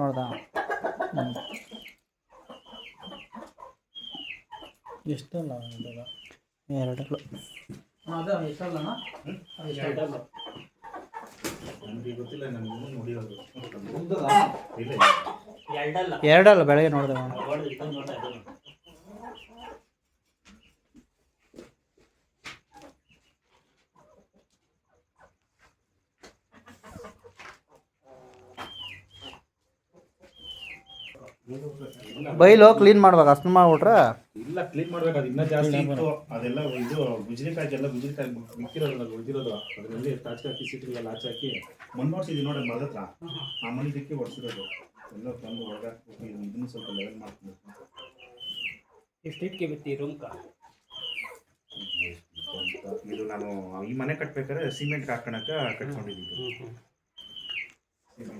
ನೋಡ್ದ ಎಷ್ಟಲ್ಲ ಎರಡಲ್ಲ ಅದ ಎಷ್ಟಲ್ಲಣ್ಣ ಎರಡಲ್ಲ ನನಗೆ ಗೊತ್ತಿಲ್ಲ, ನನಗೆ ನೋಡಿರೋದು ಇಲ್ಲ ಎರಡಲ್ಲ ಬೆಳಗ್ಗೆ ನೋಡಿದೆ ಬೈಲು ಕ್ಲೀನ್ ಮಾಡ್ಬೇಕು ಅಷ್ಟು ಮಾಡ್ಬಿಟ್ರೆ ಇಲ್ಲ ಕ್ಲೀನ್ ಮಾಡ್ಬೇಕು. ಅದು ಇನ್ನೂ ಜಾಸ್ತಿ ಇತ್ತು ಅದೆಲ್ಲ. ಇದು ಗುಜರಿಕಾಯಿ ಮಿಕ್ಕಿರೋದು ಉಳಿದಿರೋದು ಅದರಲ್ಲಿ ತಾಚಿ ಹಾಕಿ ಸೀಟಿಗೆಲ್ಲ ಆಚೆ ಹಾಕಿ ಮಣ್ಣು ನೋಡ್ತಿದ್ದೀವಿ ನೋಡಿ ಮರದ ಹತ್ರ. ಆ ಮಣ್ಣು ದಿಕ್ಕಿ ಹೊಡ್ಸಿರೋದು ಎಲ್ಲ ತಂದು ಒಳಗಾಕ್ಬಿಟ್ಟು ಇದನ್ನು ಸ್ವಲ್ಪ ಲೆವೆಲ್ ಮಾಡ್ತೀನಿ. ಎಷ್ಟು ಇಟ್ಕೆ ಬಿತ್ತಿ ರೂಮ್ಕ? ಇದು ನಾನು ಈ ಮನೆ ಕಟ್ಬೇಕಾದ್ರೆ ಸಿಮೆಂಟ್ ಹಾಕೋಣಕ್ಕೆ ಕಟ್ಕೊಂಡಿದ್ದೀನಿ.